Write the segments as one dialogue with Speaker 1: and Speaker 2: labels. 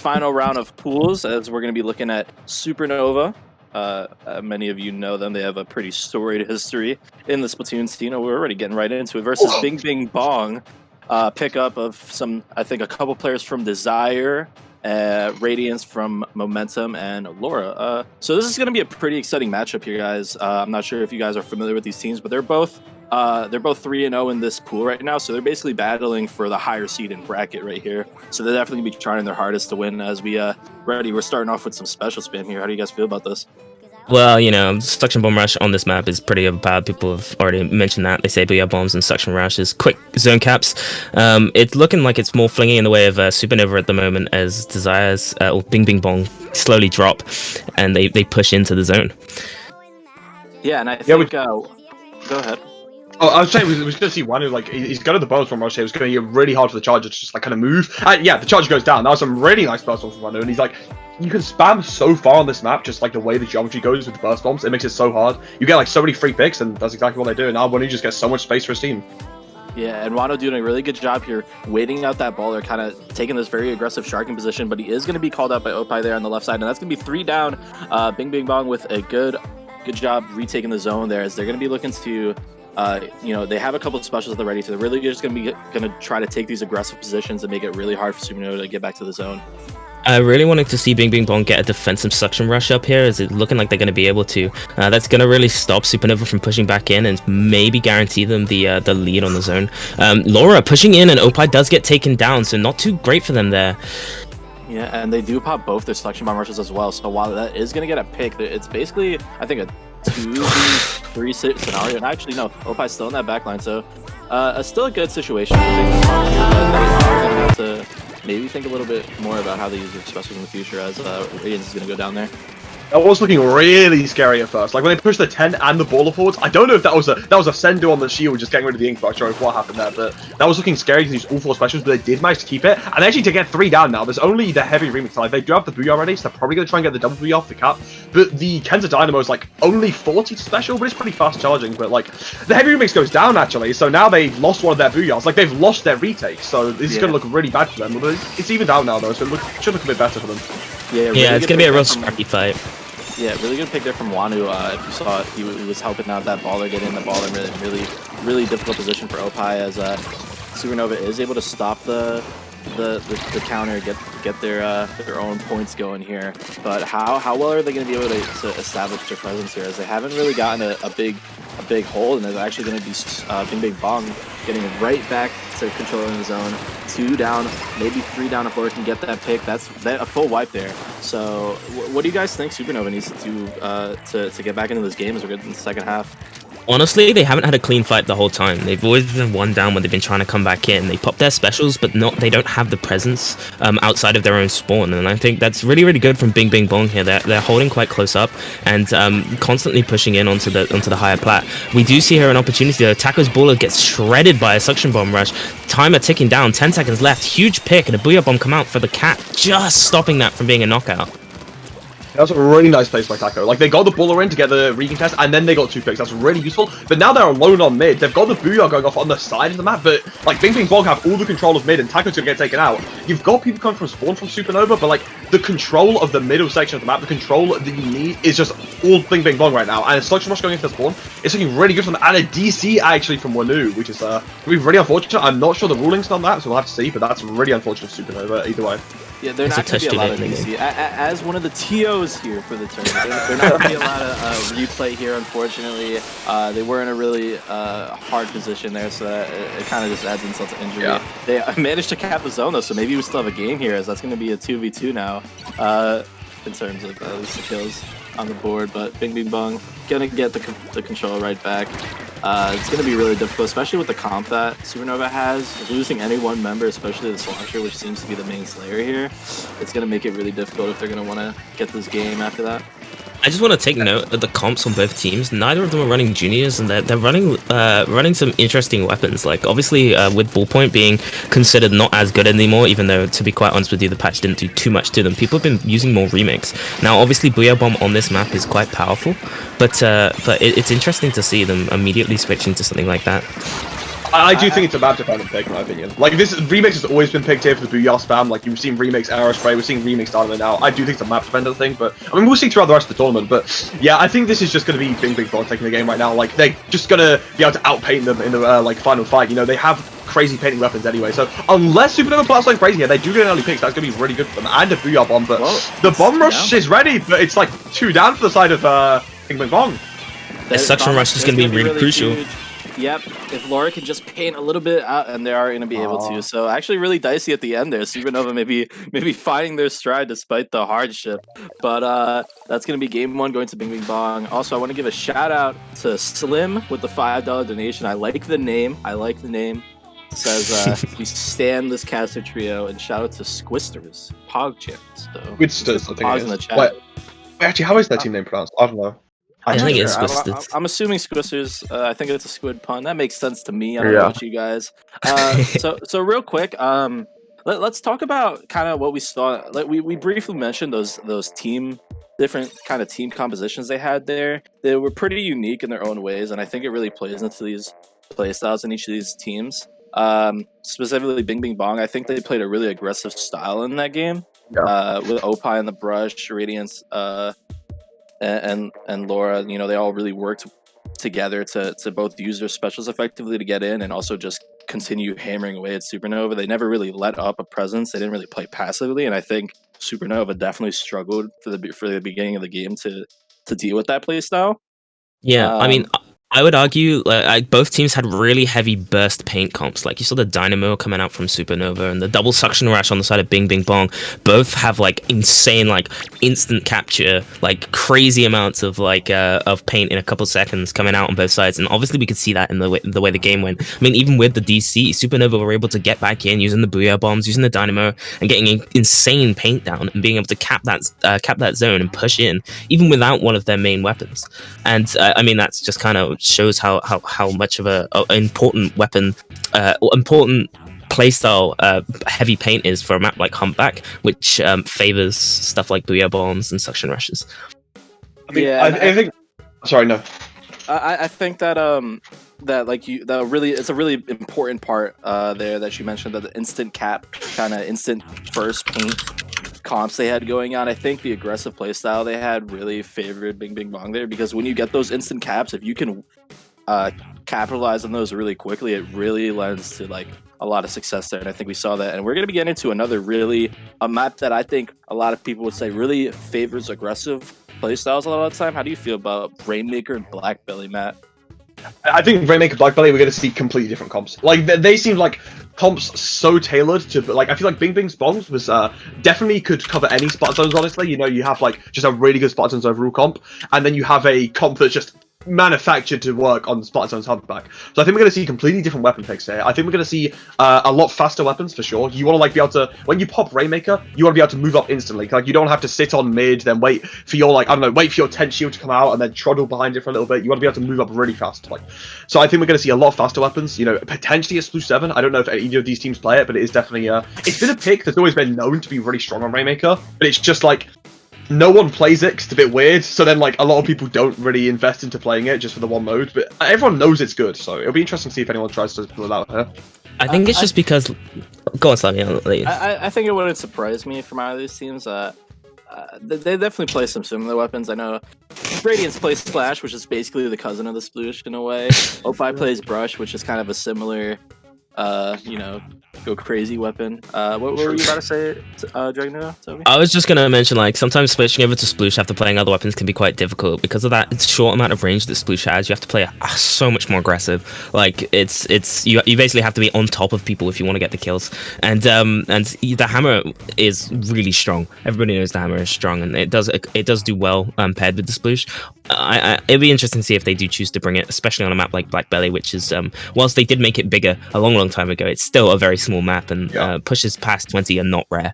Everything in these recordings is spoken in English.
Speaker 1: final round of pools, as we're going to be looking at Supernova. Many of you know them. They have a pretty storied history in the Splatoon scene. We're already getting right into it. Versus Bing Bing Bong, pickup of I think a couple players from Desire, Radiance from Momentum, and Laura. So this is going to be a pretty exciting matchup here, guys. I'm not sure if you guys are familiar with these teams, but they're both 3-0 in this pool right now. So they're basically battling for the higher seed in bracket right here. So they're definitely going to be trying their hardest to win. As we're starting off with some special spam here. How do you guys feel about this?
Speaker 2: Well, you know, Suction Bomb Rush on this map is pretty overpowered. People have already mentioned that. They say Booyah Bombs and Suction Rush is quick zone caps. It's looking like it's more flinging in the way of Supernova at the moment as Desires or Bing Bing Bong slowly drop and they push into the zone.
Speaker 1: Yeah, and I think... go ahead.
Speaker 3: Oh, I was saying we was going to see one who, like, he's got the bonus from Rush here. It was going to be really hard for the Charger to just, like, kind of move. Yeah, the Charger goes down. That was some really nice burst bombs from Wanu, and he's like, you can spam so far on this map, just like the way the geometry goes with the burst bombs. It makes it so hard. You get, like, so many free picks, and that's exactly what they do. And now Wanu just gets so much space for his team.
Speaker 1: Yeah, and Wano doing a really good job here, waiting out that ball. They're kind of taking this very aggressive sharking position, but he is going to be called out by Opie there on the left side, and that's going to be 3 down. Bing Bing Bong with a good job retaking the zone there, as they're going to be looking to... they have a couple of specials at the ready, so they're really just going to try to take these aggressive positions and make it really hard for Supernova to get back to the zone.
Speaker 2: I really wanted to see Bing Bing Bong get a defensive suction rush up here. Is it looking like they're going to be able to? That's going to really stop Supernova from pushing back in and maybe guarantee them the lead on the zone. Laura pushing in, and Opie does get taken down, so not too great for them there.
Speaker 1: Yeah, and they do pop both their selection bomb rushes as well. So while that is going to get a pick, it's basically, I think, a 2v3 scenario. And actually, no, Opie's still in that backline, so still a good situation for Bing Bing Bong. But they are going to have to maybe think a little bit more about how they use their specials in the future, as Radiance is going to go down there.
Speaker 3: That was looking really scary at first. Like when they pushed the 10 and the baller forwards, I don't know if that was a Sendo on the shield just getting rid of the ink box or what happened there, but that was looking scary to use all 4 specials, but they did manage to keep it. And actually to get 3 down now, there's only the heavy remix side. They do have the Booyah already, so they're probably going to try and get the double Booyah off the cap. But the Kenza Dynamo is like only 40 special, but it's pretty fast charging. But like the heavy remix goes down actually, so now they've lost one of their Booyahs. Like they've lost their retake, so this is going to look really bad for them. But it's even down now though, so it should look a bit better for them.
Speaker 1: Yeah, really
Speaker 2: it's going to be a real scrappy fight.
Speaker 1: Yeah, really good pick there from Wanu. If you saw it, he was helping out that baller, getting the ball in really difficult position for Opie, as Supernova is able to stop the counter, get their own points going here. But how well are they going to be able to establish their presence here, as they haven't really gotten a big hold, and they're actually going to be Bing Bing Bong getting right back to controlling the zone. 2 down, maybe 3 down if Laura can get that pick. That's a full wipe there. So what do you guys think Supernova needs to do to get back into this game as we're getting in the second half?
Speaker 2: Honestly, they haven't had a clean fight the whole time. They've always been 1 down when they've been trying to come back in. They pop their specials, but they don't have the presence outside of their own spawn. And I think that's really good from Bing Bing Bong here. They're holding quite close up and constantly pushing in onto the higher plat. We do see here an opportunity though. Taco's baller gets shredded by a suction bomb rush. Timer ticking down. 10 seconds left. Huge pick, and a Booyah bomb come out for the cat, just stopping that from being a knockout.
Speaker 3: That was a really nice place by Taco. Like, they got the baller in to get the recontest, and then they got 2 picks. That's really useful. But now they're alone on mid. They've got the Booyah going off on the side of the map, but, like, Bing Bing Bong have all the control of mid, and Taco's gonna get taken out. You've got people coming from spawn from Supernova, but, like, the control of the middle section of the map, the control that you need is just all Bing Bing Bong right now. And Selection Rush going into the spawn, it's looking really good from them. And a DC, actually, from Wanu, which is, really unfortunate. I'm not sure the rulings on that, so we'll have to see, but that's really unfortunate for Supernova, either way.
Speaker 1: Yeah, they're not going to be allowed to DC. As one of the TOs here for the tournament, they're not going to be allowed to replay here, unfortunately. They were in a really hard position there, so it kind of just adds insult to injury. Yeah. They managed to cap the zone, though, so maybe we still have a game here, as that's going to be a 2v2 now, in terms of at least the kills on the board. But Bing Bing Bong going to get the control right back. It's going to be really difficult, especially with the comp that Supernova has. Losing any one member, especially the Slasher, which seems to be the main slayer here, it's going to make it really difficult if they're going to want to get this game after that.
Speaker 2: I just want to take note of the comps on both teams. Neither of them are running juniors, and they're running some interesting weapons. Like obviously with Ballpoint being considered not as good anymore, even though to be quite honest with you, the patch didn't do too much to them. People have been using more remix. Now obviously Booyah Bomb on this map is quite powerful, but it's interesting to see them immediately switching to something like that.
Speaker 3: I do think it's a map dependent pick, in my opinion. Like, this remix has always been picked here for the Booyah spam. Like, you've seen remix Aerospray, we're seeing remix Dynamo now. I do think it's a map dependent thing, but I mean, we'll see throughout the rest of the tournament. But yeah, I think this is just going to be Bing Bing Bong taking the game right now. Like, they're just going to be able to outpaint them in the like final fight. You know, they have crazy painting weapons anyway. So unless Supernova plays like crazy here, they do get an early pick. So that's going to be really good for them. And a Booyah bomb, but the bomb rush is ready. But it's like 2 down for the side of Bing Bing Bong.
Speaker 2: The suction rush is going to be really crucial.
Speaker 1: Huge. Yep, if Laura can just paint a little bit out, and they are going to be able to. So actually really dicey at the end there. Supernova maybe finding their stride despite the hardship. But that's going to be game 1 going to Bing Bing Bong. Also, I want to give a shout out to Slim with the $5 donation. I like the name. It says, we stand this caster trio, and shout out to Squisters, Pog Champs. So,
Speaker 3: Squisters, I think
Speaker 1: Pogs in the chat.
Speaker 3: Wait, actually, how is that team name pronounced? I don't know.
Speaker 2: I think it's Squisters.
Speaker 1: I'm assuming Squisters. I think it's a squid pun. That makes sense to me. I don't know about you guys. So real quick, let's talk about kind of what we saw. Like we briefly mentioned those different kind of team compositions they had there. They were pretty unique in their own ways, and I think it really plays into these playstyles in each of these teams. Specifically Bing Bing Bong, I think they played a really aggressive style in that game. With Opie and the Brush, Radiance, and Laura, you know, they all really worked together to both use their specials effectively to get in and also just continue hammering away at Supernova. They never really let up a presence. They didn't really play passively, and I think Supernova definitely struggled for the beginning of the game to deal with that play style.
Speaker 2: Yeah, I mean, I would argue both teams had really heavy burst paint comps. Like you saw the Dynamo coming out from Supernova and the double suction rush on the side of Bing Bing Bong. Both have like insane, like instant capture, like crazy amounts of like of paint in a couple seconds coming out on both sides. And obviously we could see that in the way the game went. I mean, even with the DC, Supernova were able to get back in using the Booyah bombs, using the Dynamo, and getting insane paint down and being able to cap that zone and push in, even without one of their main weapons. And I mean, that's just kind of shows how much of a important weapon, important playstyle heavy paint is for a map like Humpback, which favors stuff like Booyah bombs and suction rushes.
Speaker 3: I mean, yeah, I think. Sorry, no.
Speaker 1: I think that it's a really important part there that you mentioned, that the instant cap, kind of instant burst paint comps they had going on. I think the aggressive playstyle they had really favored Bing Bing Bong there, because when you get those instant caps, if you can capitalize on those really quickly, it really lends to like a lot of success there. And I think we saw that, and we're going to be getting into a map that I think a lot of people would say really favors aggressive playstyles a lot of the time. How do you feel about Rainmaker and Black Belly, Matt?
Speaker 3: I think Rainmaker, Black Belly, we're going to see completely different comps. Like, they seem like comps so tailored to, like, I feel like Bing Bing's bombs was definitely could cover any spot zones, honestly. You know, you have like just a really good spot zones overall comp, and then you have a comp that's just manufactured to work on the spot zones Humpback. So I think we're going to see completely different weapon picks here. I think we're going to see a lot faster weapons for sure. You want to like be able to, when you pop Rainmaker, you want to be able to move up instantly. Like, you don't have to sit on mid, then wait for your, like, I don't know, wait for your tent shield to come out and then troddle behind it for a little bit. You want to be able to move up really fast. Like, so I think we're going to see a lot faster weapons. You know, potentially a Splatoon 7. I don't know if either of these teams play it, but it is definitely it's been a pick that's always been known to be really strong on Rainmaker, but it's just like no one plays it because it's a bit weird, so then like a lot of people don't really invest into playing it just for the one mode, but everyone knows it's good, so it'll be interesting to see if anyone tries to pull it out here.
Speaker 2: I think it's just because... Go on, Slammy, I'll let you.
Speaker 1: I think it wouldn't surprise me from either of these teams. They definitely play some similar weapons. I know Radiance plays Splash, which is basically the cousin of the Sploosh in a way. Opie plays Brush, which is kind of a similar, you know, go crazy weapon. What were you about to say, Dragna, Toby?
Speaker 2: I was just gonna mention, like, sometimes switching over to Sploosh after playing other weapons can be quite difficult because of that short amount of range that Sploosh has. You have to play so much more aggressive. Like, you basically have to be on top of people if you want to get the kills. And the hammer is really strong. Everybody knows the hammer is strong, and it does do well paired with the Sploosh. It'd be interesting to see if they do choose to bring it, especially on a map like Black Belly, which is whilst they did make it bigger a long time ago, it's still a very small map, and pushes past 20 are not rare.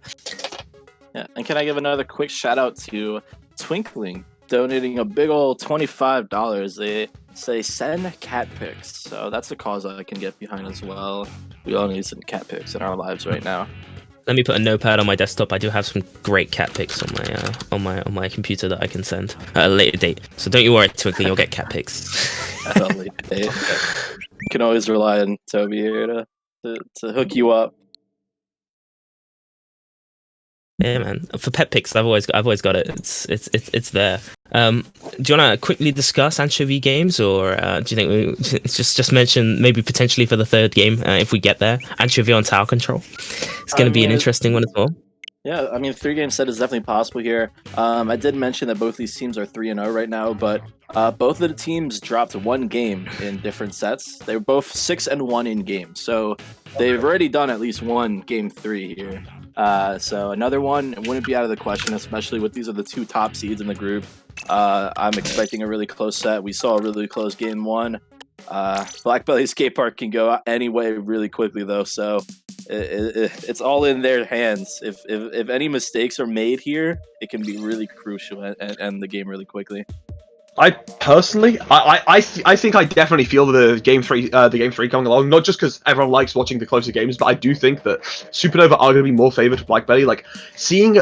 Speaker 1: Yeah, and can I give another quick shout out to Twinkling, donating a big old $25. They say send cat pics, so that's a cause I can get behind as well. We all need some cat pics in our lives right now.
Speaker 2: Let me put a notepad on my desktop. I do have some great cat pics on my computer that I can send at a later date. So don't you worry, Twinkling, you'll get cat pics.
Speaker 1: At a later date. can always rely on Toby here to hook you up.
Speaker 2: Yeah, man. For pet picks, I've always got it. It's there. Do you want to quickly discuss anchovy games, or do you think we just mention maybe potentially for the third game if we get there, anchovy on tower control? It's going to be an interesting one as well.
Speaker 1: Yeah, I mean, 3-game set is definitely possible here. I did mention that both these teams are 3-0 right now, but both of the teams dropped one game in different sets. They were both 6-1 in game, so they've already done at least one game 3 here. So another one wouldn't be out of the question, especially with these are the 2 top seeds in the group. I'm expecting a really close set. We saw a really close game 1. Black Belly Skate Park can go any way really quickly though, so it's all in their hands. If any mistakes are made here, it can be really crucial and end the game really quickly.
Speaker 3: I personally, I think I definitely feel the game 3 coming along. Not just because everyone likes watching the closer games, but I do think that Supernova are going to be more favored to Black Belly. Like seeing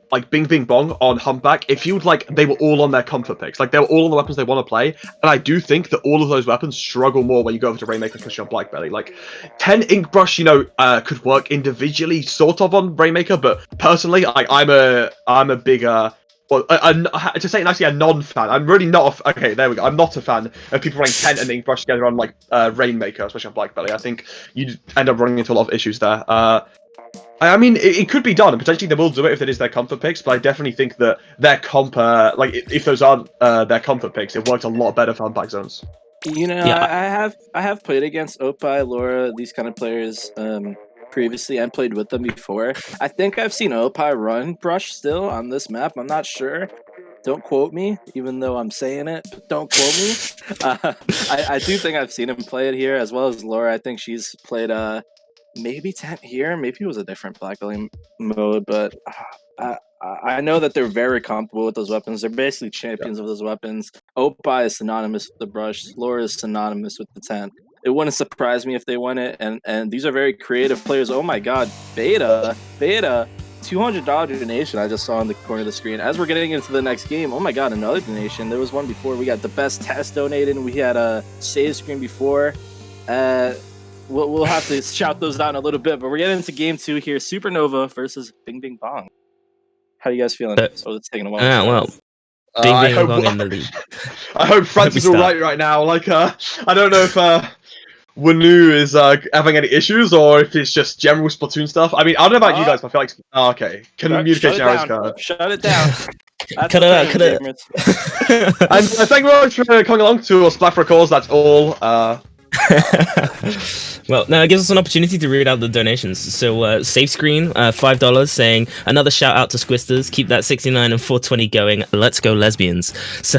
Speaker 3: like Bing Bing Bong on Humpback, it feels like they were all on their comfort picks. Like they were all on the weapons they want to play, and I do think that all of those weapons struggle more when you go over to Rainmaker, especially on Black Belly. Like 10 Ink Brush, could work individually, sort of on Rainmaker, but personally, I'm a bigger. Well, to say nicely, a non-fan. I'm really not. Okay, there we go. I'm not a fan of people running 10 and Ink Brush together on like Rainmaker, especially on Black Belly. I think you'd end up running into a lot of issues there. I mean, it could be done, and potentially they will do it if it is their comfort picks. But I definitely think that their comp, like if those aren't their comfort picks, it works a lot better for Humpback zones.
Speaker 1: Yeah. I have played against Opie, Laura, these kind of players previously and played with them before. I think I've seen Opie run Brush still on this map. I'm not sure. Don't quote me, even though I'm saying it. But don't quote me. I do think I've seen him play it here, as well as Laura. I think she's played maybe 10 here. Maybe it was a different Black Belly mode, but I know that they're very comfortable with those weapons. They're basically champions of those weapons. Opie is synonymous with the Brush. Laura is synonymous with the 10. It wouldn't surprise me if they won it, and these are very creative players. Oh my god, Beta, $200 donation I just saw in the corner of the screen. As we're getting into the next game, oh my god, another donation. There was one before. We got the best test donated, and we had a save screen before. We'll have to shout those out in a little bit, but we're getting into game 2 here. Supernova versus Bing Bing Bong. How are you guys feeling? So it's taking a while.
Speaker 2: Well, Bing Bing Bong in the lead.
Speaker 3: I hope Francis is all right now. Like, I don't know if Wanu is having any issues or if it's just general Splatoon stuff. I mean, I don't know about you guys, but I feel like okay, communication errors.
Speaker 1: Shut it down.
Speaker 2: Cut it out.
Speaker 3: And thank you very much for coming along to Splat for a Cause. That's all.
Speaker 2: Well, now it gives us an opportunity to read out the donations. So, Safe Screen, $5, saying, another shout out to Squisters, keep that 69 and 420 going, let's go lesbians. So,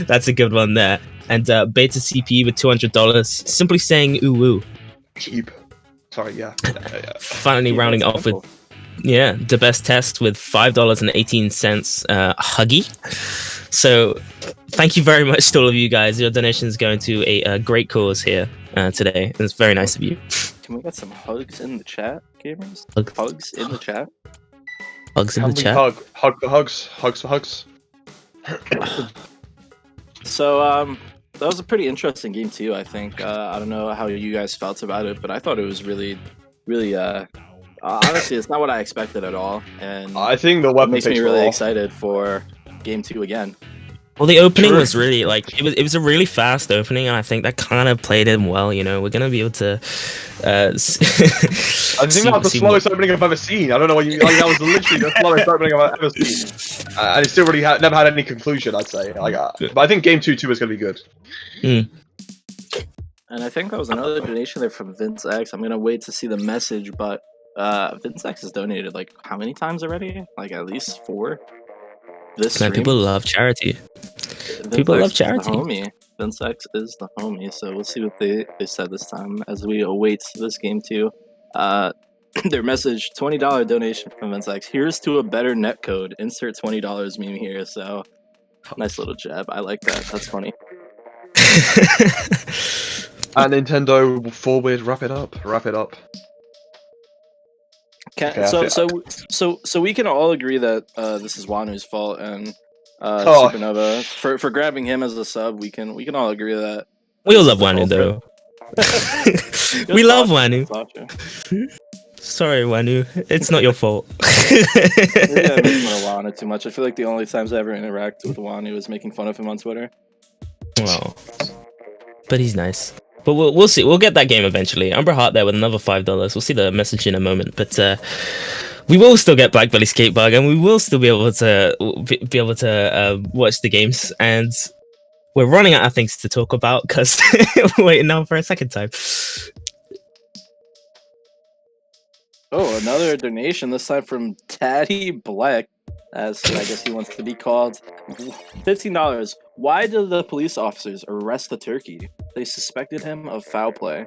Speaker 2: that's a good one there. And Beta CP with $200, simply saying, ooh woo.
Speaker 3: Cheap. Sorry, yeah.
Speaker 2: Finally rounding off with, the best test with $5.18, Huggy. So, thank you very much to all of you guys. Your donations going to a great cause here today. It's very nice of you.
Speaker 1: Can we get some hugs in the chat, gamers? Hugs in the chat?
Speaker 2: Hugs in the chat?
Speaker 3: Hugs for hugs.
Speaker 1: So, that was a pretty interesting game too, I think. I don't know how you guys felt about it, but I thought it was really, honestly, it's not what I expected at all. And
Speaker 3: I think the weapon
Speaker 1: makes me really excited for game 2 again.
Speaker 2: Well, the opening was really it was a really fast opening, and I think that kind of played in well. You know, we're gonna be able to. I
Speaker 3: think that was the slowest opening I've ever seen. I don't know what you like. That was literally the slowest opening I've ever seen, and it still really never had any conclusion. I'd say, but I think game 2 is gonna be good.
Speaker 2: Mm.
Speaker 1: And I think that was another donation there from Vince X. I'm gonna wait to see the message, but Vince X has donated like how many times already? Like at least 4.
Speaker 2: Man, people love charity. People love charity.
Speaker 1: Homie. Vince X is the homie, so we'll see what they said this time as we await this game too. Their message, $20 donation from Vince X. Here's to a better netcode. Insert $20 meme here. So nice little jab. I like that. That's funny.
Speaker 3: And Nintendo forward, wrap it up.
Speaker 1: So we can all agree that this is Wanu's fault and Supernova for grabbing him as a sub. We can all agree that
Speaker 2: we all love Wanu though. We love Wanu.
Speaker 1: Sasha.
Speaker 2: Sorry, Wanu. It's not your fault.
Speaker 1: Maybe I make fun of Wanu too much. I feel like the only times I ever interact with Wanu is making fun of him on Twitter.
Speaker 2: Oh. But he's nice. But we'll see. We'll get that game eventually. Umber Heart there with another $5. We'll see the message in a moment. But we will still get Black Belly Skate Bug, and we will still be able to watch the games. And we're running out of things to talk about because we're waiting now for a second time.
Speaker 1: Oh, another donation, this time from Daddy Black, as I guess he wants to be called. $15. Why did the police officers arrest the turkey? They suspected him of foul play.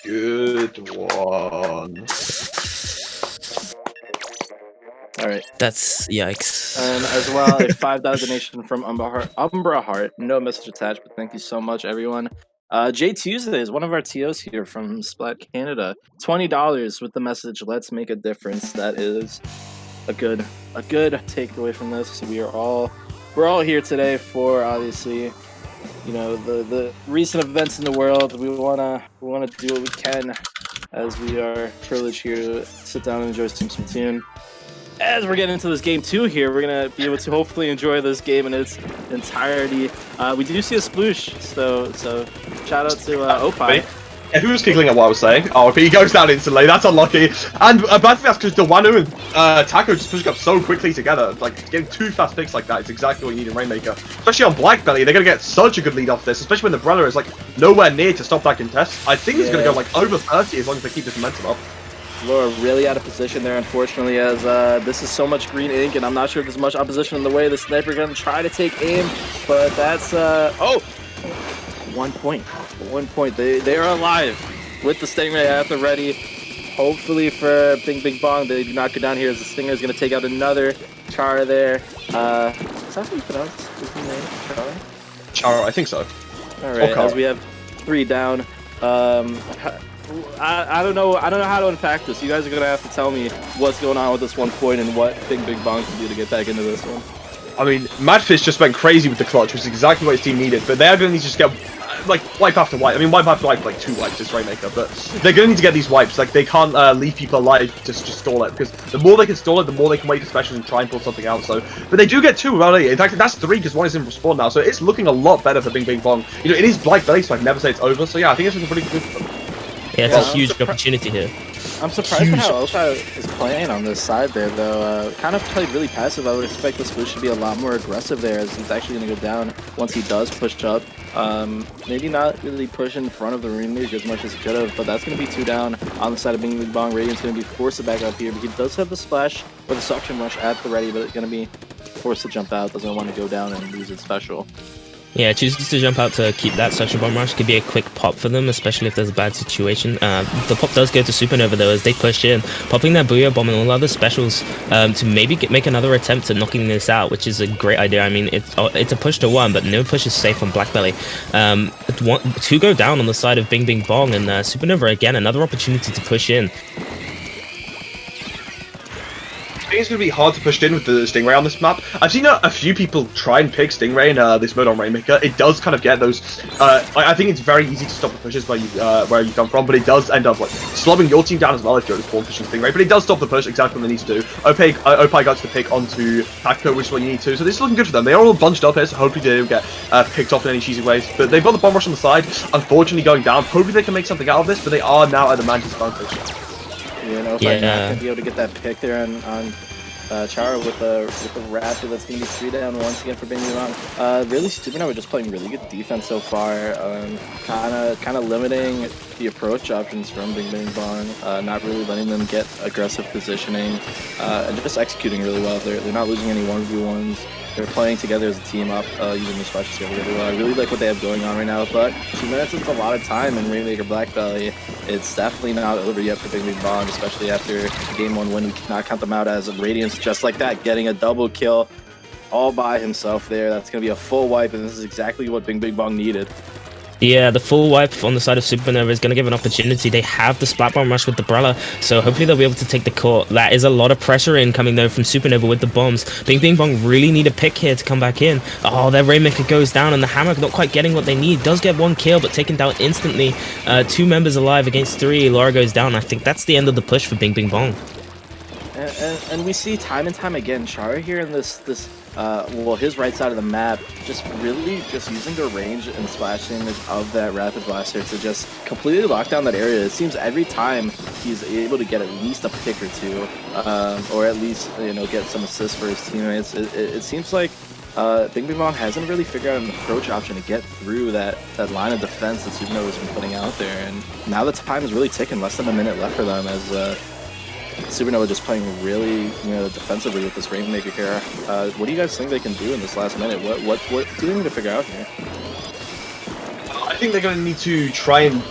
Speaker 3: Good one.
Speaker 1: All right.
Speaker 2: That's yikes.
Speaker 1: And as well, a $5 donation from Umbra Heart. No message attached, but thank you so much, everyone. Jay Tuesday is one of our TOs here from Splat Canada. $20 with the message "Let's make a difference." That is a good takeaway from this. We're all here today for, obviously, you know, the recent events in the world. We wanna do what we can, as we are privileged here to sit down and enjoy some Splatoon. As we're getting into this game 2 here, we're going to be able to hopefully enjoy this game in its entirety. We do see a sploosh, so shout out to Opie.
Speaker 3: Yeah, who was giggling at what I was saying? Oh, but he goes down instantly. That's unlucky. And bad thing that's because the Wanu and Taco just pushing up so quickly together. Like, getting 2 fast picks like that is exactly what you need in Rainmaker. Especially on Black Belly, they're going to get such a good lead off this, especially when the Brella is, like, nowhere near to stop that contest. I think it's going to go, like, over 30 as long as they keep this momentum up.
Speaker 1: Laura really out of position there, unfortunately, as this is so much green ink, and I'm not sure if there's much opposition in the way. The sniper gonna try to take aim, but that's 1 point. 1 point. They are alive with the Stingray at the ready. Hopefully for Bing Bong, they do not go down here, as the Stinger is gonna take out another Chara there. Is that how you pronounce his name? Chara?
Speaker 3: Chara, I think so.
Speaker 1: All right, as we have 3 down. I don't know how to unpack this. You guys are gonna have to tell me what's going on with this 1 point and what Bing Bong can do to get back into this one.
Speaker 3: I mean, Madfish just went crazy with the clutch, which is exactly what his team needed, but they're going to need to just get, like, wipe after wipe. I mean, wipe after wipe, like 2 wipes, this Rainmaker, but they're going to need to get these wipes. Like, they can't leave people alive just stall it, because the more they can stall it, the more they can wait for specials and try and pull something out. So, but they do get 2 without it. In fact, that's 3, because 1 is in respawn now, so it's looking a lot better for Bing Bong. You know, it is Black Belly, so I'd never say it's over, so yeah, I think this is a pretty good for them.
Speaker 2: Yeah, it's a huge opportunity here.
Speaker 1: I'm surprised with how Osha is playing on this side there, though. Kind of played really passive. I would expect this push to be a lot more aggressive there, as he's actually going to go down once he does push up. Maybe not really push in front of the Rainmaker as much as he could have, but that's going to be 2 down on the side of Bing Bong. Radiant's going to be forced to back up here, but he does have the splash or the suction rush at the ready, but it's going to be forced to jump out. Doesn't want to go down and lose its special.
Speaker 2: Yeah, chooses to jump out to keep that suction bomb rush. Could be a quick pop for them, especially if there's a bad situation. The pop does go to Supernova though, as they push in, popping their Booyah Bomb and all other specials to maybe make another attempt at knocking this out, which is a great idea. I mean, it's a push to 1, but no push is safe on Black Belly. 2 go down on the side of Bing Bong, and Supernova again, another opportunity to push in.
Speaker 3: I think it's going to be hard to push in with the Stingray on this map. I've seen a few people try and pick Stingray in this mode on Rainmaker. It does kind of get those... I think it's very easy to stop the pushes where you come from, but it does end up like slobbing your team down as well if you're just spawn pushing Stingray. But it does stop the push exactly when they need to do. Opie got to pick onto Taco, which is what you need to. So this is looking good for them. They are all bunched up here, so hopefully they don't get picked off in any cheesy ways. But they've got the bomb rush on the side, unfortunately going down. Hopefully they can make something out of this, but they are now at the man's advantage.
Speaker 1: Yeah, no, if I'm not going to be able to get that pick there on Chara with the Raptor. That's going to be 3 down once again for Bing Bong. Really, Supernova just playing really good defense so far. Kind of limiting the approach options from Bing Bong. Not really letting them get aggressive positioning, and just executing really well. They're not losing any 1v1s. They're playing together as a team up, using the splashes together really well. I really like what they have going on right now, but 2 minutes is a lot of time in Rainmaker Black Belly. It's definitely not over yet for Bing Bong, especially after Game 1 win. We cannot count them out as Radiance just like that, getting a double kill all by himself there. That's going to be a full wipe, and this is exactly what Bing Bong needed.
Speaker 2: Yeah, the full wipe on the side of Supernova is going to give an opportunity. They have the Splat Bomb Rush with the Brella, so hopefully they'll be able to take the court. That is a lot of pressure incoming, though, from Supernova with the bombs. Bing Bing Bong really need a pick here to come back in. Oh, their Rainmaker goes down, and the Hammer not quite getting what they need. Does get one kill, but taken down instantly. 2 members alive against 3. Laura goes down. I think that's the end of the push for Bing Bing Bong.
Speaker 1: And we see time and time again, Chara here in this well, his right side of the map, just really just using the range and splash damage of that Rapid Blaster to just completely lock down that area. It seems every time he's able to get at least a pick or two, or at least, you know, get some assists for his teammates. It seems like Bing Bing Bong hasn't really figured out an approach option to get through that line of defense that Supernova's been putting out there. And now the time is really ticking, less than a minute left for them, as Supernova just playing really, you know, defensively with this Rainmaker here. What do you guys think they can do in this last minute? What do they need to figure out here?
Speaker 3: I think they're going to need to try and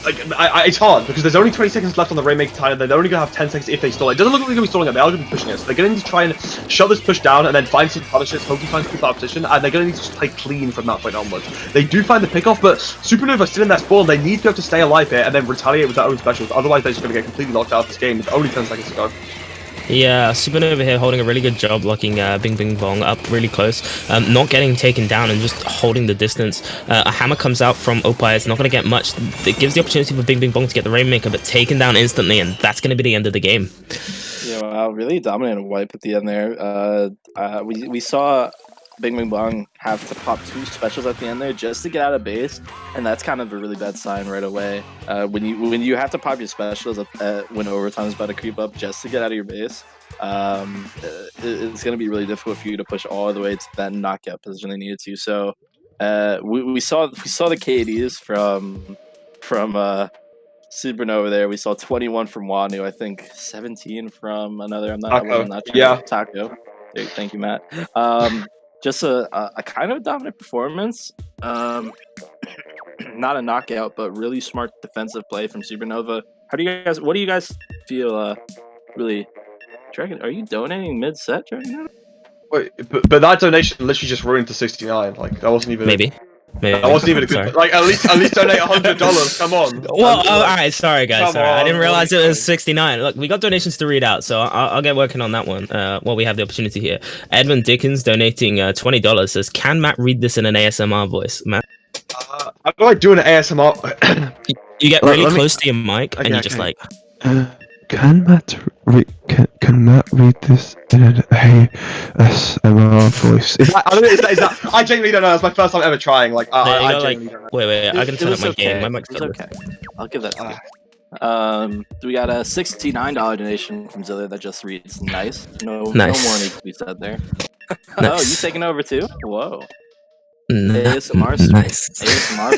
Speaker 3: it's hard because there's only 20 seconds left on the Rainmaker timer. They're only going to have 10 seconds if they stall it. It doesn't look like they're going to be stalling it. They are going to be pushing it. So they're going to need to try and shut this push down and then find some punishes, hopefully find some people out of position, and they're going to need to just play clean from that point onwards. They do find the pickoff, but Supernova still in that spawn. They need to be able to stay alive here and then retaliate with their own specials. Otherwise, they're just going to get completely locked out of this game with only 10 seconds to go.
Speaker 2: Yeah, Supernova here holding a really good job, locking Bing Bing Bong up really close, not getting taken down and just holding the distance. A Hammer comes out from Opie. It's not going to get much. It gives the opportunity for Bing Bing Bong to get the Rainmaker, but taken down instantly, and that's going to be the end of the game.
Speaker 1: Yeah, wow, really dominant wipe at the end there. We saw Bing Bing Bong have to pop 2 specials at the end there just to get out of base, and that's kind of a really bad sign right away. When you have to pop your specials when overtime is about to creep up just to get out of your base, it's going to be really difficult for you to push all the way to that knockout position they needed to. So we saw the KDs from Supernova there. We saw 21 from Wanu, I think 17 from another. I'm not sure.
Speaker 3: Yeah,
Speaker 1: Taco. Thank you, Matt. Just a kind of dominant performance. Not a knockout, but really smart defensive play from Supernova. What do you guys feel? Really, Dragon, are you donating mid-set right now?
Speaker 3: Wait, but that donation literally just ruined to 69. Like that wasn't evenMaybe. That wasn't even a good. Like at least donate $100. Come on.
Speaker 2: Well, all right. Sorry, guys. Sorry, I didn't realize it was 69. Look, we got donations to read out, so I'll get working on that one. While we have the opportunity here. Edmund Dickens donating $20 says, "Can Matt read this in an ASMR voice?" Matt,
Speaker 3: how do I do an ASMR?
Speaker 2: you get really close to your mic, and you just like.
Speaker 4: Can Matt read this in an ASMR voice?
Speaker 3: Is that, I genuinely don't know. That's my first time ever trying. Like, I genuinely don't know.
Speaker 2: Wait. I can turn up my game. My mic's
Speaker 1: okay. I'll give that to you. We got a $69 donation from Zilla that just reads nice. No more needs to be said there. Oh, you taking over too? Whoa. ASMR.
Speaker 2: Nice.
Speaker 1: ASMR.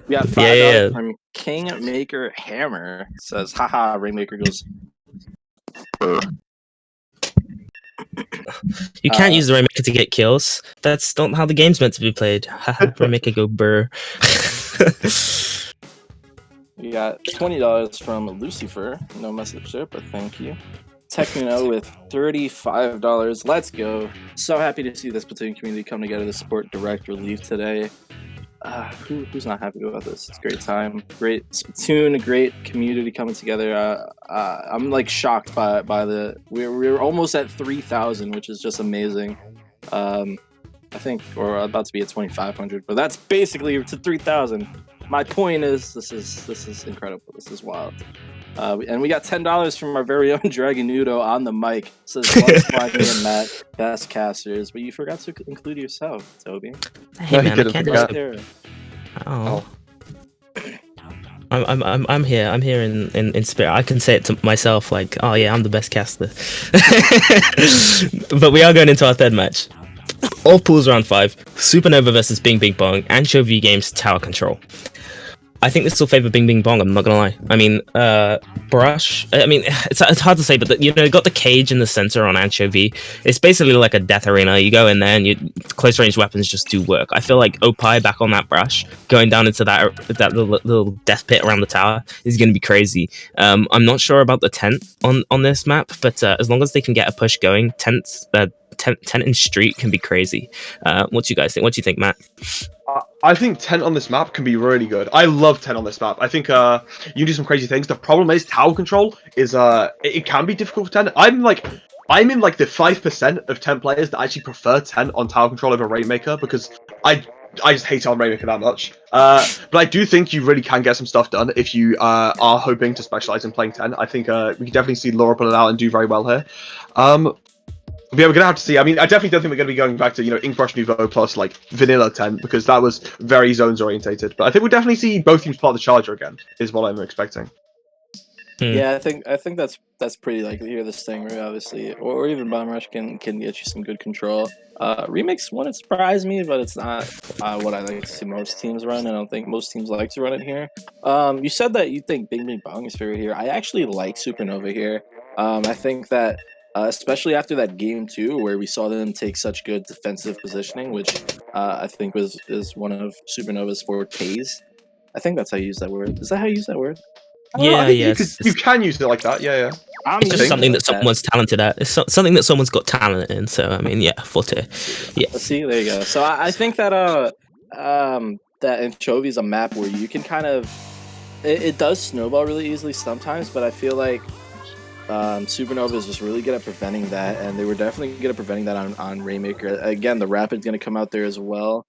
Speaker 1: We got $5 from Kingmaker Hammer. Says, haha, Rainmaker goes.
Speaker 2: You can't use the Rainmaker to get kills. That's not how the game's meant to be played. Haha, Rainmaker go burr.
Speaker 1: We got $20 from Lucifer. No message there, but thank you. Techno with $35. Let's go. So happy to see this Splatoon community come together to support Direct Relief today. Who's not happy about this? It's a great time. Great Splatoon, a great community coming together. I'm like shocked by the... We're almost at 3,000, which is just amazing. I think we're about to be at 2,500, but that's basically to 3,000. My point is, this is incredible. This is wild. And we got $10 from our very own Dragonudo on the mic. Says, "Love me and Matt, best casters," but you forgot to include yourself, Toby.
Speaker 2: Hey
Speaker 3: No,
Speaker 2: man, I can't
Speaker 3: forget.
Speaker 2: do it. Oh. I'm here. I'm here in spirit. I can say it to myself, like, oh yeah, I'm the best caster. But we are going into our third match. All pools round 5. Supernova versus Bing Bing Bong. Anchovy Games Tower Control. I think this will favor Bing Bing Bong, I'm not gonna lie. I mean, Brush, I mean, it's hard to say, but you got the cage in the center on Anchovy. It's basically like a death arena. You go in there and close range weapons just do work. I feel like Opie back on that Brush, going down into that little death pit around the tower is gonna be crazy. I'm not sure about the tent on this map, but as long as they can get a push going, tent in street can be crazy. What do you guys think? What do you think, Matt?
Speaker 3: I think 10 on this map can be really good. I love 10 on this map. I think you do some crazy things. The problem is tower control is it can be difficult for 10. I'm in like the 5% of 10 players that actually prefer 10 on tower control over Rainmaker because I just hate on Rainmaker that much. But I do think you really can get some stuff done if you are hoping to specialize in playing 10. I think we can definitely see Laura pull it out and do very well here. Yeah, we're gonna have to see. I mean, I definitely don't think we're gonna be going back to Ink Brush Nouveau plus like vanilla 10 because that was very zones orientated. But I think we'll definitely see both teams part of the Charger again. Is what I'm expecting.
Speaker 1: Yeah, I think that's pretty likely here. This thing, right? Obviously, or even Bomb Rush can get you some good control. Remix wouldn't surprise me, but it's not what I like to see most teams run. I don't think most teams like to run it here. You said that you think Bing Bing Bong is favorite here. I actually like Supernova here. I think that. Especially after that game 2, where we saw them take such good defensive positioning, which I think is one of Supernova's fortes. I think that's how you use that word. Is that how you use that word?
Speaker 2: Yeah, yeah.
Speaker 3: You can use it like that. Yeah.
Speaker 2: It's just something that someone's talented at. It's something that someone's got talent in. So I mean, yeah, forte. Yeah.
Speaker 1: See, there you go. So I think that that Anchovy is a map where you can kind of it does snowball really easily sometimes, but I feel like. Supernova is just really good at preventing that, and they were definitely good at preventing that on Rainmaker. Again, the Rapid's going to come out there as well.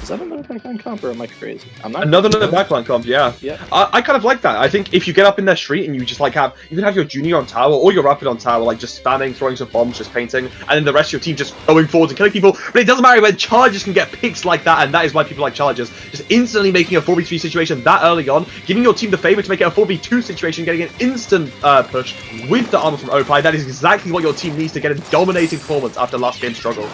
Speaker 1: Is that another backline comp, or am I crazy? I'm not.
Speaker 3: Another backline comp, yeah. I kind of like that. I think if you get up in their street and you just like you can have your junior on tower or your rapid on tower, like just spamming, throwing some bombs, just painting, and then the rest of your team just going forward and killing people. But it doesn't matter when chargers can get picks like that, and that is why people like chargers. Just instantly making a 4v3 situation that early on, giving your team the favor to make it a 4v2 situation, getting an instant push with the armor from Opie. That is exactly what your team needs to get a dominating performance after last game's struggle.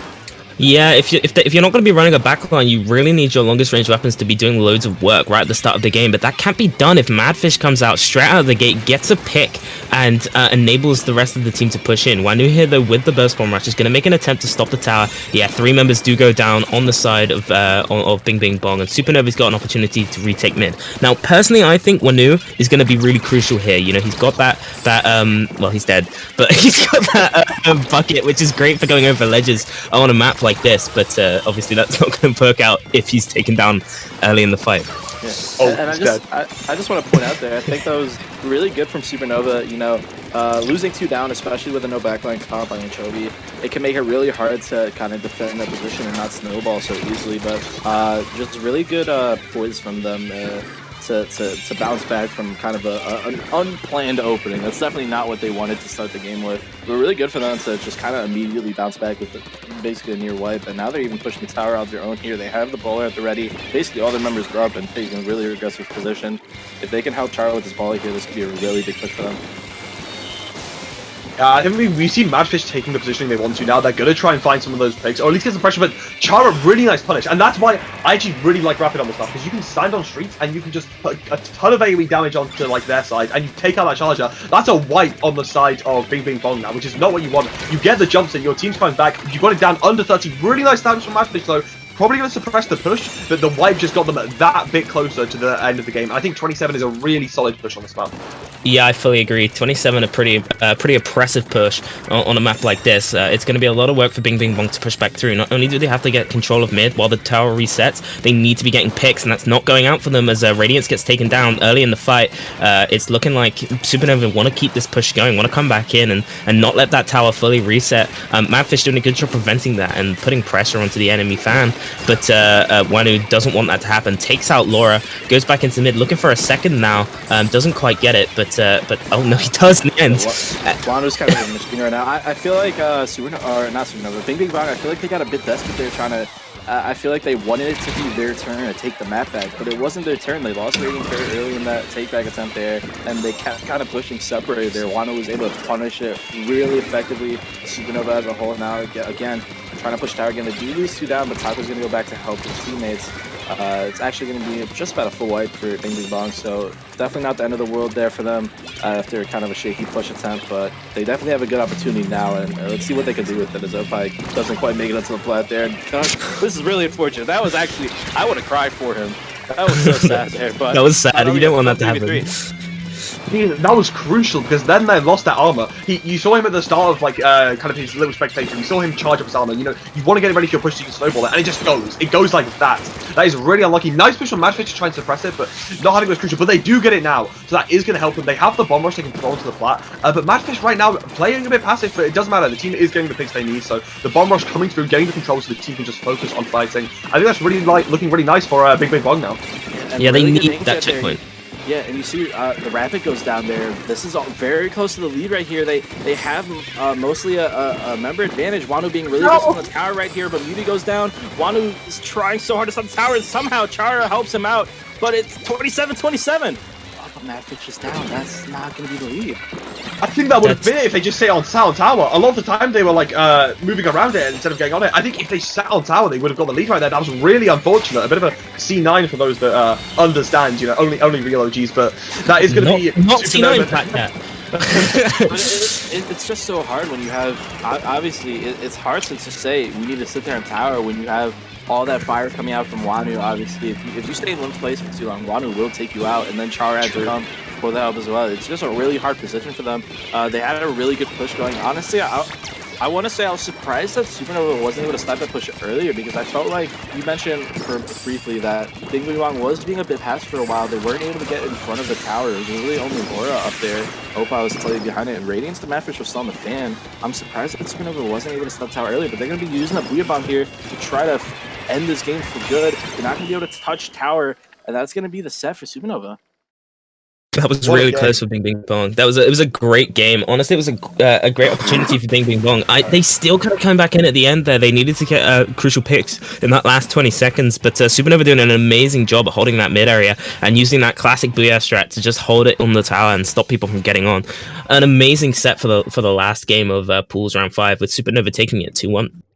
Speaker 2: Yeah, if you're not going to be running a backline, you really need your longest range weapons to be doing loads of work right at the start of the game. But that can't be done if Madfish comes out straight out of the gate, gets a pick, and enables the rest of the team to push in. Wanu here, though, with the burst bomb rush, is going to make an attempt to stop the tower. Yeah, 3 members do go down on the side of Bing Bing Bong, and Supernova's got an opportunity to retake mid. Now, personally, I think Wanu is going to be really crucial here. You know, he's got that well, he's dead, but he's got that bucket, which is great for going over ledges on a map like this, but obviously that's not going to work out if he's taken down early in the fight.
Speaker 1: Yeah. And I just want to point out there, I think that was really good from Supernova. You know, losing 2 down, especially with a no backline comp on Anchovy, it can make it really hard to kind of defend that position and not snowball so easily. But just really good poise from them to bounce back from kind of an unplanned opening. That's definitely not what they wanted to start the game with. But really good for them to just kind of immediately bounce back with basically a near wipe. And now they're even pushing the tower out their own here. They have the baller at the ready. Basically all their members are up and taking a really aggressive position. If they can help Char with this baller here, this could be a really big push for them.
Speaker 3: I think we've seen Madfish taking the positioning they want to now. They're going to try and find some of those picks, or at least get some pressure, but Chara, really nice punish. And that's why I actually really like Rapid on this stuff, because you can stand on streets and you can just put a ton of AoE damage onto like their side, and you take out that Charger. That's a wipe on the side of Bing Bing Bong now, which is not what you want. You get the jumps in, your team's coming back, you got it down under 30. Really nice damage from Madfish though. Probably going to suppress the push, but the wipe just got them that bit closer to the end of the game. I think 27 is a really solid push on this map.
Speaker 2: Yeah, I fully agree. 27, a pretty oppressive push on a map like this. It's going to be a lot of work for Bing Bing Bong to push back through. Not only do they have to get control of mid while the tower resets, they need to be getting picks, and that's not going out for them as Radiance gets taken down early in the fight. It's looking like Supernova want to keep this push going, want to come back in and not let that tower fully reset. Madfish doing a good job preventing that and putting pressure onto the enemy fan. But Wanu doesn't want that to happen. Takes out Laura, goes back into mid, looking for a second now. Doesn't quite get it, but oh no, he does in the end.
Speaker 1: Wanu's kind of a machine right now. I feel like not Supernova, Bing Bing Bong. I feel like they got a bit desperate there, trying to. I feel like they wanted it to be their turn to take the map back, but it wasn't their turn. They lost rating very early in that take-back attempt there, and they kept kind of pushing separated there. Wanu was able to punish it really effectively. Supernova as a whole now, again, trying to push tower again. They do lose 2 down, but Taco's going to go back to help his teammates. It's actually going to be just about a full wipe for Bing Bing Bong, so definitely not the end of the world there for them after kind of a shaky push attempt, but they definitely have a good opportunity now, and let's see what they can do with it as Opie doesn't quite make it onto the plat there. And this is really unfortunate. That was actually, I would have cried for him. That was so sad there, but
Speaker 2: that was sad. You don't want that to happen.
Speaker 3: That was crucial because then they lost that armor. You saw him at the start of like kind of his little spectator. You saw him charge up his armor. You know, you want to get it ready for your push so you can snowball it, and it just goes. It goes like that. That is really unlucky. Nice push from Madfish to try and suppress it, but not having it was crucial. But they do get it now, so that is going to help them. They have the bomb rush they can throw into the flat, but Madfish right now playing a bit passive, but it doesn't matter. The team is getting the picks they need, so the bomb rush coming through, getting the control, so the team can just focus on fighting. I think that's really looking really nice for Big Bong now.
Speaker 2: Yeah, they need that checkpoint.
Speaker 1: Yeah, and you see the Rapid goes down there. This is all very close to the lead right here. They have mostly a member advantage. Wanu being really close on the tower right here, but Muti goes down. Wanu is trying so hard to stop the tower, and somehow Chara helps him out. But it's 27-27. Oh, but Madfish is down. That's not going to be the lead.
Speaker 3: I think that would have been it if they just sat on tower. A lot of the time they were like moving around it instead of getting on it. I think if they sat on tower, they would have got the lead right there. That was really unfortunate. A bit of a C9 for those that understand. You know, only real OGs, but that is going to be
Speaker 2: not C9 Fat Cat.
Speaker 1: It's just so hard when you have obviously it's hard to just say we need to sit there and tower when you have all that fire coming out from Wanu. Obviously, if you stay in one place for too long, Wanu will take you out, and then Chara adds it on for the help as well. It's just a really hard position for them. They had a really good push going. Honestly, I want to say I was surprised that Supernova wasn't able to stop that push earlier, because I felt like you mentioned briefly that Bing Bong was being a bit passive for a while. They weren't able to get in front of the tower. It was really only Laura up there. Opa was slightly behind it, and Radiance the Madfish was still on the fan. I'm surprised that Supernova wasn't able to stop tower earlier, but they're going to be using a Booyah Bomb here to try to end this game for good. They're not going to be able to touch tower, and that's going to be the set for Supernova.
Speaker 2: That was really close for Bing Bong. It was a great game. Honestly, it was a great opportunity for Bing Bong. They still kind of came back in at the end there. They needed to get crucial picks in that last 20 seconds, but Supernova doing an amazing job at holding that mid area and using that classic Booyah strat to just hold it on the tower and stop people from getting on. An amazing set for the last game of Pools round 5, with Supernova taking it 2-1.